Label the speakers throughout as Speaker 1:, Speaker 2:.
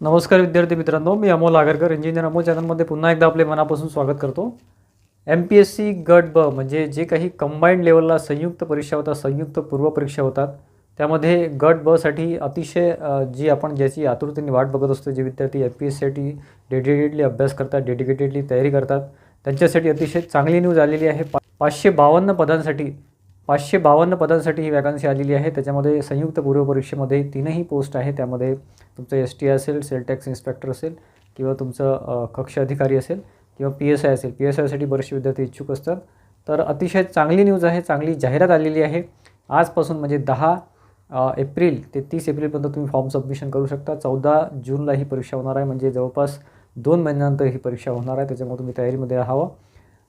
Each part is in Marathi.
Speaker 1: नमस्कार विद्यार्थी मित्रांनो, मी अमोल आगरकर इंजिनियर अमोल चॅनलमध्ये पुन्हा एकदा आपले मनापासून स्वागत करतो. MPSC गट ब म्हणजे जे काही कंबाईंड लेवलला संयुक्त परीक्षा होतात, संयुक्त पूर्व परीक्षा होतात, त्यामध्ये गट ब साठी अतिशय जी आपण ज्याची आतुरतेने वाट बघत असतो, जे विद्यार्थी MPSCसाठी डेडिकेटेडली अभ्यास करतात, डेडिकेटेडली तयारी करतात, त्यांच्यासाठी अतिशय चांगली न्यूज आलेली आहे. 552 पदांसाठी ही वॅकन्सी आलेली आहे. त्याच्यामध्ये संयुक्त पूर्व परीक्षेमध्ये 3ही पोस्ट आहे. त्यामध्ये तुमचं ST असेल, सेल टॅक्स इन्स्पेक्टर असेल किंवा तुमचं कक्ष अधिकारी असेल किंवा PSI असेल. PSIसाठी बरेचसे विद्यार्थी इच्छुक असतात. तर अतिशय चांगली न्यूज आहे, चांगली जाहिरात आलेली आहे. आजपासून म्हणजे 10 एप्रिल ते 30 एप्रिलपर्यंत तुम्ही फॉर्म सबमिशन करू शकता. 14 जूनला ही परीक्षा होणार आहे, म्हणजे जवळपास 2 महिन्यानंतर ही परीक्षा होणार आहे. त्याच्यामुळे तुम्ही तयारीमध्ये राहावं.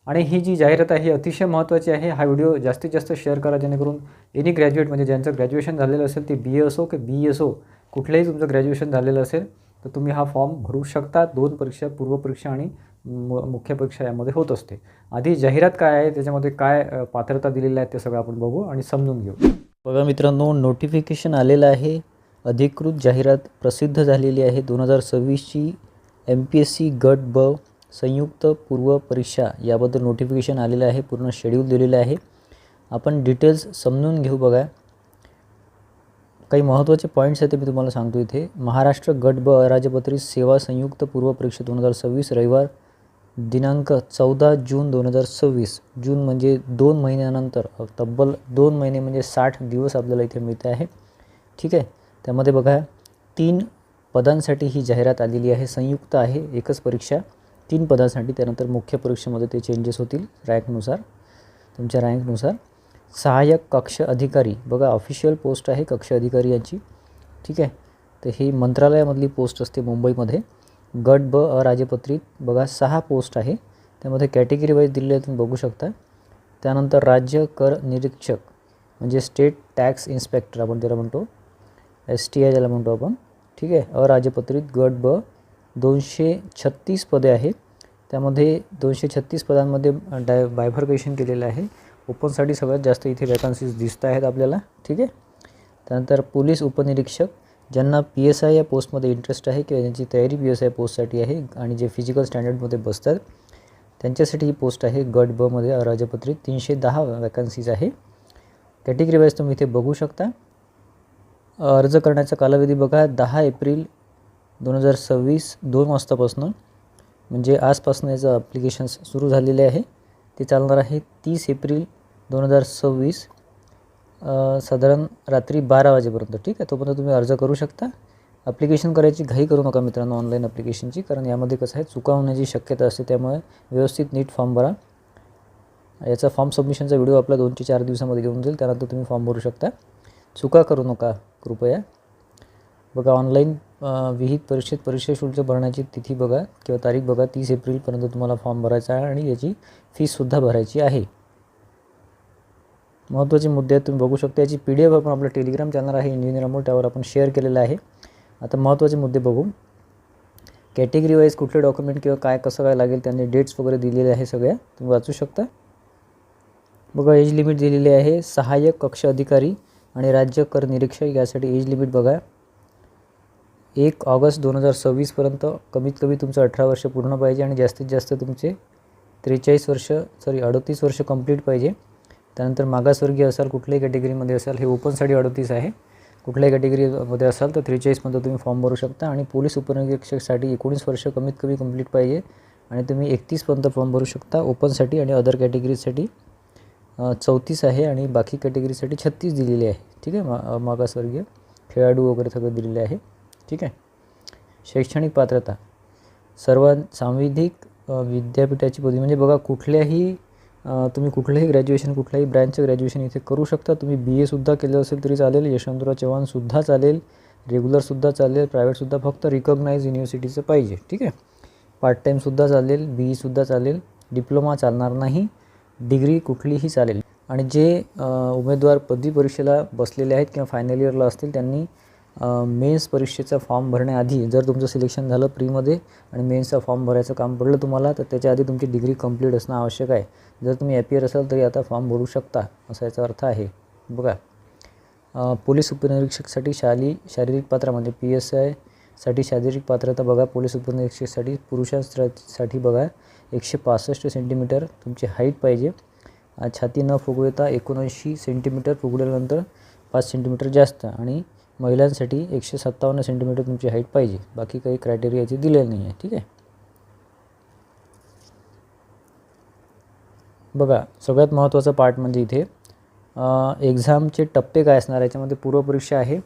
Speaker 1: आणि ही जी जाहिरात आहे ही अतिशय महत्त्वाची आहे. हा व्हिडिओ जास्तीत जास्त शेअर करा, जेणेकरून एनी ग्रॅज्युएट म्हणजे ज्यांचं ग्रॅज्युएशन झालेलं असेल, ते BA असो की BE असो, कुठलंही तुमचं ग्रॅज्युएशन झालेलं असेल तर तुम्ही हा फॉर्म भरू शकता. 2 परीक्षा, पूर्व परीक्षा आणि मुख्य परीक्षा यामध्ये होत असते. आधी जाहिरात काय आहे, त्याच्यामध्ये काय पात्रता दिलेल्या आहेत ते सगळं आपण बघू आणि समजून घेऊ.
Speaker 2: बघा मित्रांनो, नोटिफिकेशन आलेलं आहे. अधिकृत जाहिरात प्रसिद्ध झालेली आहे. 2026ची MPSC गट ब संयुक्त पूर्व परीक्षा याबद्दल नोटिफिकेशन आलेलं आहे. पूर्ण शेड्यूल दिलेलं आहे. आपण डिटेल्स समजून घेऊ. बघा, काही महत्त्वाचे पॉईंट्स आहेत ते मी तुम्हाला सांगतो इथे. महाराष्ट्र गट ब अराजपत्रित सेवा संयुक्त पूर्व परीक्षा 2026 रविवार दिनांक 14 जून 2026. जून म्हणजे 2 महिन्यानंतर, तब्बल 2 महिने म्हणजे 60 दिवस आपल्याला इथे मिळते आहे. ठीक आहे. त्यामध्ये बघा 3 पदांसाठी ही जाहिरात आलेली आहे. संयुक्त आहे, एकच परीक्षा 3 पदांसाठी. त्यानंतर मुख्य परीक्षेमध्ये ते चेंजेस होतील रँकनुसार, तुमच्या रँकनुसार. सहाय्यक कक्ष अधिकारी, बघा ऑफिशियल पोस्ट आहे कक्ष अधिकारी यांची. ठीक आहे. तर ही मंत्रालयामधली पोस्ट असते मुंबईमध्ये. गट ब अराजपत्रित बघा 6 पोस्ट आहे. त्यामध्ये कॅटेगरी वाईज दिलेले आहे, तुम्ही बघू शकता. त्यानंतर राज्य कर निरीक्षक म्हणजे स्टेट टॅक्स इन्स्पेक्टर आपण त्याला म्हणतो, STI ज्याला म्हणतो आपण. ठीक आहे. अराजपत्रित गट ब 236 पदे आहेत. त्यामध्ये 236 पदांमध्ये बायफर्केशन केलेलं आहे. ओपनसाठी सगळ्यात जास्त इथे वॅकन्सीज दिसत आहेत आपल्याला. ठीक आहे. त्यानंतर पोलीस उपनिरीक्षक, ज्यांना PSI या पोस्टमध्ये इंटरेस्ट आहे किंवा ज्यांची तयारी PSI पोस्टसाठी आहे आणि जे फिजिकल स्टँडर्डमध्ये बसतात, त्यांच्यासाठी ही पोस्ट आहे. गट बमध्ये अराजपत्रित 310 वॅकन्सीज आहे. कॅटेगरी वाईज तुम्ही इथे बघू शकता. अर्ज करण्याचा कालावधी बघा 10 एप्रिल 2026 2 वाजतापासून, म्हणजे आजपासून याचं ॲप्लिकेशन्स सुरू झालेले आहे. ते चालणार आहे 30 एप्रिल 2026 साधारण रात्री 12 वाजेपर्यंत. ठीक आहे. तोपर्यंत तुम्ही अर्ज करू शकता. ॲप्लिकेशन करायची घाई करू नका मित्रांनो ऑनलाईन ॲप्लिकेशनची, कारण यामध्ये कसं आहे चुका होण्याची शक्यता असते. त्यामुळे व्यवस्थित नीट फॉर्म भरा. याचा फॉर्म सबमिशनचा व्हिडिओ आपला 2 ते 4 दिवसामध्ये येऊन जाईल. त्यानंतर तुम्ही फॉर्म भरू शकता. चुका करू नका कृपया. बघा, ऑनलाईन विहित परीक्षेत परीक्षा शुल्क भरण्याची तिथी बघा किंवा तारीख बघा. 30 एप्रिलपर्यंत तुम्हाला फॉर्म भरायचा आहे आणि याची फीससुद्धा भरायची आहे. महत्त्वाचे मुद्दे आहेत, तुम्ही बघू शकता. याची PDF आपण आपलं टेलिग्राम चॅनल आहे इंजिनियर अमोल, त्यावर आपण शेअर केलेलं आहे. आता महत्त्वाचे मुद्दे बघू. कॅटेगरी वाईज कुठले डॉक्युमेंट किंवा काय कसं काय लागेल, त्यांनी डेट्स वगैरे दिलेले आहे, सगळ्या तुम्ही वाचू शकता. बघा, एज लिमिट दिलेली आहे. सहाय्यक कक्ष अधिकारी आणि राज्य कर निरीक्षक यासाठी एज लिमिट बघा 1 ऑगस्ट 2026पर्यंत कमीत कमी तुमचं 18 वर्ष पूर्ण पाहिजे आणि जास्तीत जास्त तुमचे 38 वर्ष कंप्लीट पाहिजे. त्यानंतर मागासवर्गीय असाल, कुठल्याही कॅटेगरीमध्ये असाल, हे ओपनसाठी 38 आहे. कुठल्याही कॅटेगरीमध्ये असाल तर 43मध्ये तुम्ही फॉर्म भरू शकता. आणि पोलीस उपनिरीक्षकसाठी 19 वर्ष कमीत कमी कंप्लीट पाहिजे आणि तुम्ही 31पर्यंत फॉर्म भरू शकता. ओपनसाठी आणि अदर कॅटेगरीजसाठी 34 आहे आणि बाकी कॅटेगरीसाठी 36 दिलेली आहे. ठीक आहे. मागासवर्गीय, खेळाडू वगैरे सगळं दिलेले आहे. ठीक आहे. शैक्षणिक पात्रता सांविधिक विद्यापीठाची पदवी, म्हणजे बघा कुठल्याही तुम्ही कुठलंही ग्रॅज्युएशन, कुठल्याही ब्रँचचं ग्रॅज्युएशन इथे करू शकता. तुम्ही BAसुद्धा केलं असेल तरी चालेल, यशवंतराव चव्हाणसुद्धा चालेल, रेग्युलरसुद्धा चालेल, प्रायव्हेटसुद्धा, फक्त रिकॉग्नाइज युनिव्हर्सिटीचं पाहिजे. ठीक आहे. पार्ट टाईमसुद्धा चालेल, BEसुद्धा चालेल, डिप्लोमा चालणार नाही, डिग्री कुठलीही चालेल. आणि जे उमेदवार पदवी परीक्षेला बसलेले आहेत किंवा फायनल इयरला असतील, त्यांनी मेन्स परीक्षेचा फॉर्म भरण्याआधी, जर तुमचं सिलेक्शन झालं प्रीमध्ये आणि मेन्सचा फॉर्म भरायचं काम पडलं तुम्हाला, तर त्याच्या आधी तुमची डिग्री कंप्लीट असणं आवश्यक आहे. जर तुम्ही ॲपियर असाल तरी आता फॉर्म भरू शकता, असा याचा अर्थ आहे. बघा, पोलीस उपनिरीक्षकसाठी शारीरिक पात्रता म्हणजे PSI साठी शारीरिक पात्रता बघा, पोलीस उपनिरीक्षकसाठी पुरुषांसाठी बघा 165 सेंटीमीटर तुमची हाईट पाहिजे. छाती न फुगवता 79 सेंटीमीटर, फुगवल्यानंतर 5 सेंटीमीटर जास्त. आणि महिलांसाठी 157 सेंटीमीटर तुमची हाईट पाहिजे. बाकी काही क्रायटेरिया याचे दिलेले नाही आहे. ठीक आहे. बघा, सगळ्यात महत्त्वाचा पार्ट म्हणजे इथे एक्झामचे टप्पे काय असणार. याच्यामध्ये पूर्वपरीक्षा आहे,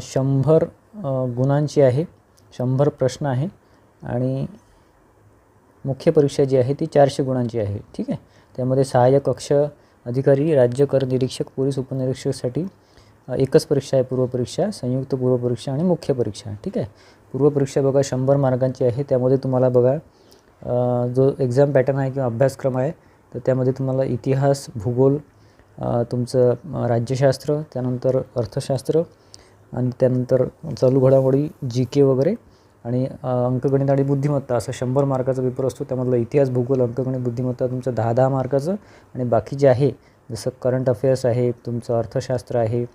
Speaker 2: 100 गुणांची आहे, 100 प्रश्न आहे. आणि मुख्य परीक्षा जी आहे ती 400 गुणांची आहे. ठीक आहे. त्यामध्ये सहाय्यक कक्ष अधिकारी, राज्य कर निरीक्षक, पोलीस उपनिरीक्षकसाठी एकच परीक्षा आहे पूर्वपरीक्षा, संयुक्त पूर्वपरीक्षा आणि मुख्य परीक्षा. ठीक आहे. पूर्वपरीक्षा बघा 100 मार्कांची आहे. त्यामध्ये तुम्हाला बघा जो एक्झाम पॅटर्न आहे किंवा अभ्यासक्रम आहे तर त्यामध्ये तुम्हाला इतिहास, भूगोल, तुमचं राज्यशास्त्र, त्यानंतर अर्थशास्त्र आणि त्यानंतर चालू घडामोडी, GK वगैरे आणि अंकगणित आणि बुद्धिमत्ता असं 100 मार्काचा पेपर असतो. त्यामधलं इतिहास, भूगोल, अंकगणित, बुद्धिमत्ता तुमचं 10-10 मार्काचं. आणि बाकी जे आहे जसं करंट अफेअर्स आहे, तुमचं अर्थशास्त्र आहे,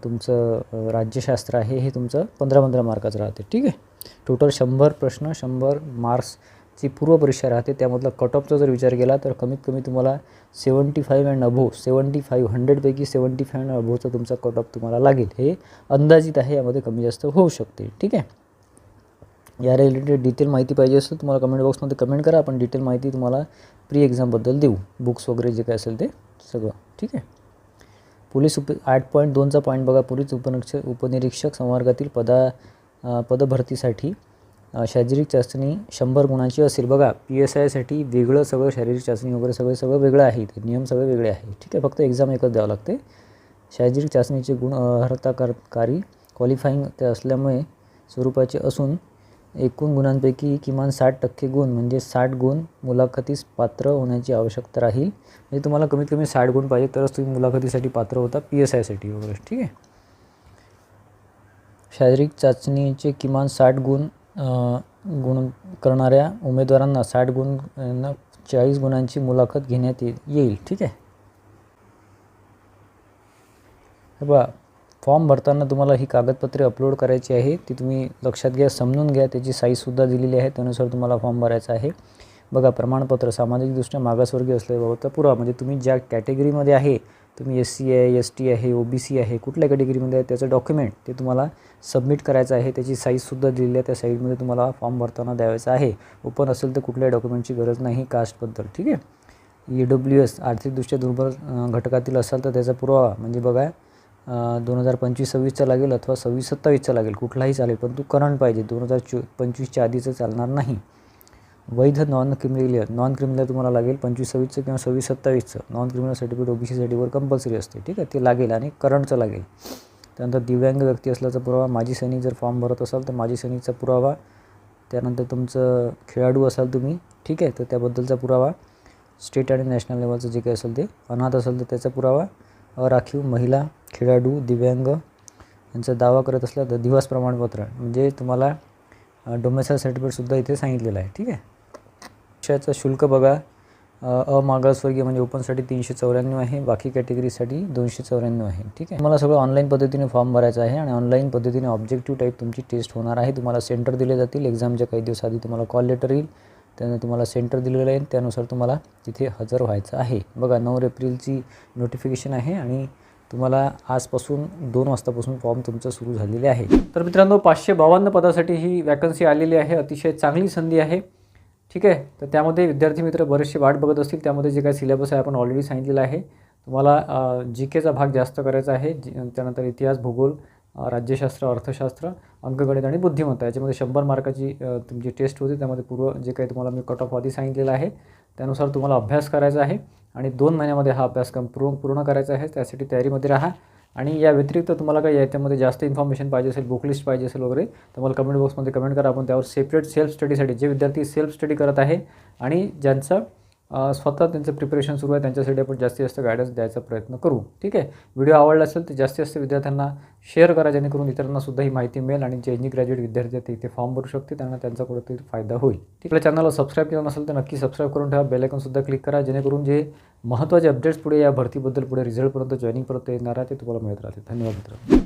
Speaker 2: तुमचं राज्यशास्त्र आहे, हे तुमचं 15-15 मार्काचं राहते. ठीक आहे. टोटल 100 प्रश्न, 100 मार्क्सची पूर्वपरीक्षा राहते. त्यामधलं कट ऑफचा जर विचार केला तर कमीत कमी तुम्हाला 75 अँड अबोव, 75 100पैकी 75 अँड अबोवचा तुमचा कट ऑफ तुम्हाला लागेल. हे अंदाजित आहे, यामध्ये कमी जास्त होऊ शकते. ठीक आहे. या रिलेटेड डिटेल माहिती पाहिजे असेल तुम्हाला कमेंट बॉक्समध्ये कमेंट करा. आपण डिटेल माहिती तुम्हाला प्री एक्झामबद्दल देऊ, बुक्स वगैरे जे काय असेल ते सगळं. ठीक आहे. पोलीस 8.2चा पॉईंट बघा, पोलीस उपनिरीक्षक संवर्गातील पदभरतीसाठी शारीरिक चाचणी 100 गुणांची असेल. बघा, PSIसाठी वेगळं सगळं शारीरिक चाचणी वगैरे सगळं वेगळं आहे. ते नियम सगळे वेगळे आहे. ठीक आहे. फक्त एक्झाम एकच द्यावं लागते. शारीरिक चाचणीचे गुण अर्हताकारी क्वालिफाईंग ते असल्यामुळे स्वरूपाचे असून एकूण गुणांपैकी किमान 60% गुण म्हणजे 60 गुण मुलाखतीस पात्र होण्याची आवश्यकता राहील. म्हणजे तुम्हाला कमीत कमी 60 गुण पाहिजे तरच तुम्ही मुलाखतीसाठी पात्र होता PSIसाठी वगैरे. ठीक आहे. शारीरिक चाचणीचे किमान 60 गुण करणाऱ्या उमेदवारांना 60 गुण 40 गुणांची मुलाखत घेण्यात येईल. ठीक आहे. बघा, फॉर्म भरताना तुम्हाला ही कागदपत्रे अपलोड करायची आहे. ती तुम्ही लक्षात घ्या, समजून घ्या. त्याची साईजसुद्धा दिलेली आहे, त्यानुसार तुम्हाला फॉर्म भरायचा आहे. बघा, प्रमाणपत्र सामाजिकदृष्ट्या मागासवर्गीय असल्याबाबतचा पुरावा म्हणजे तुम्ही ज्या कॅटेगरीमध्ये आहे, तुम्ही SC आहे, ST आहे, OBC आहे, कुठल्या कॅटेगरीमध्ये आहे त्याचं डॉक्युमेंट ते तुम्हाला सबमिट करायचं आहे. त्याची साईजसुद्धा दिलेली आहे, त्या साईजमध्ये तुम्हाला फॉर्म भरताना द्यायचा आहे. ओपन असेल तर कुठल्याही डॉक्युमेंटची गरज नाही कास्टबद्दल. ठीक आहे. EWS आर्थिकदृष्ट्या दुर्बल घटकातील असाल तर त्याचा पुरावा म्हणजे बघा 2025-26चा लागेल अथवा 26-27चा लागेल, कुठलाही चालेल, पण तू करंट पाहिजे. 2025च्या आधीचं चालणार नाही. वैध नॉन क्रिमिनल तुम्हाला लागेल 25-26चं किंवा 26-27चं. नॉन क्रिमिनल सर्टिफिकेट OBC वर कंपल्सरी असते. ठीक आहे. ते लागेल आणि करंटचं लागेल. त्यानंतर दिव्यांग व्यक्ती असल्याचा पुरावा, माजी सैनिक जर फॉर्म भरत असाल तर माजी सैनिकचा पुरावा. त्यानंतर तुमचं खेळाडू असाल तुम्ही, ठीक आहे, तर त्याबद्दलचा पुरावा. स्टेट आणि नॅशनल लेवलचं जे काही असेल ते. अनाथ असेल तर त्याचा पुरावा. राखीव महिला, खेळाडू, दिव्यांग यांचा दावा करत असला तर दिवस प्रमाणपत्र म्हणजे तुम्हाला डोमेसाईल सर्टिफिकेटसुद्धा इथे सांगितलेलं आहे. ठीक आहे. शिक्षाचं शुल्क बघा, अमागासवर्गीय म्हणजे ओपनसाठी 394 आहे, बाकी कॅटेगरीसाठी 294 आहे. ठीक आहे. मला सगळं ऑनलाईन पद्धतीने फॉर्म भरायचा आहे आणि ऑनलाईन पद्धतीने ऑब्जेक्टिव्ह टाईप तुमची टेस्ट होणार आहे. तुम्हाला सेंटर दिले जातील. एक्झामच्या काही दिवस आधी तुम्हाला कॉल लेटर येईल, त्यानं तुम्हाला सेंटर दिलेलं आहे, त्यानुसार तुम्हाला तिथे हजर व्हायचं आहे. बघा, 9 एप्रिलची नोटिफिकेशन आहे आणि तुम्हाला आजपासून 2 वाजतापासून फॉर्म तुमचं सुरू झालेले आहे.
Speaker 1: तर मित्रांनो, 552 पदासाठी ही वॅकन्सी आलेली आहे. अतिशय चांगली संधी आहे. ठीक आहे. तर त्यामध्ये विद्यार्थी मित्र बरेचसे वाट बघत असतील. त्यामध्ये जे काही सिलेबस आहे आपण ऑलरेडी सांगितलेलं आहे. तुम्हाला GKचा भाग जास्त करायचा आहे. त्यानंतर इतिहास, भूगोल, राज्यशास्त्र, अर्थशास्त्र, अंकगणित आणि बुद्धिमत्ता याच्यामध्ये 100 मार्काची तुमची टेस्ट होती. त्यामध्ये पूर्व जे काही तुम्हाला मी कट ऑफ आधी सांगितलेलं आहे त्यानुसार तुम्हाला अभ्यास करायचा आहे आणि 2 महिन्यामध्ये हा अभ्यासक्रम पूर्ण करायचा आहे. त्यासाठी तयारीमध्ये राहा. आणि या व्यतिरिक्त तुम्हाला काही याच्यामध्ये जास्त इन्फॉर्मेशन पाहिजे असेल, बुक लिस्ट पाहिजे असेल वगैरे तर मला कमेंट बॉक्समध्ये कमेंट करा. आपण त्यावर सेपरेट सेल्फ स्टडीसाठी जे विद्यार्थी सेल्फ स्टडी करत आहे आणि ज्यांचं स्वतः त्यांचं प्रिपरेशन सुरू आहे त्यांच्यासाठी आपण जास्तीत जास्त गायडन्स द्यायचा प्रयत्न करू. ठीक आहे. व्हिडिओ आवडला असेल तर जास्तीत जास्त विद्यार्थ्यांना शेअर करा, जेणेकरून इतरांनासुद्धा ही माहिती मिळेल आणि जे ग्रॅज्युएट विद्यार्थी आहेत ते इथे फॉर्म भरू शकते, त्यांना त्यांचा कुठेतरी फायदा होईल. ठीक आहे. चॅनलला सबस्क्राईब केलं नसेल तर नक्की सबस्क्राईब करून ठेवा. बेल आयकॉनसुद्धा क्लिक करा, जेणेकरून जे महत्त्वाचे अपडेट्स पुढे या भरतीबद्दल पुढे रिझल्टपर्यंत जॉईनिंगपर्यंत येणार आहे ते तुम्हाला मिळत राहते. धन्यवाद मित्रांनो.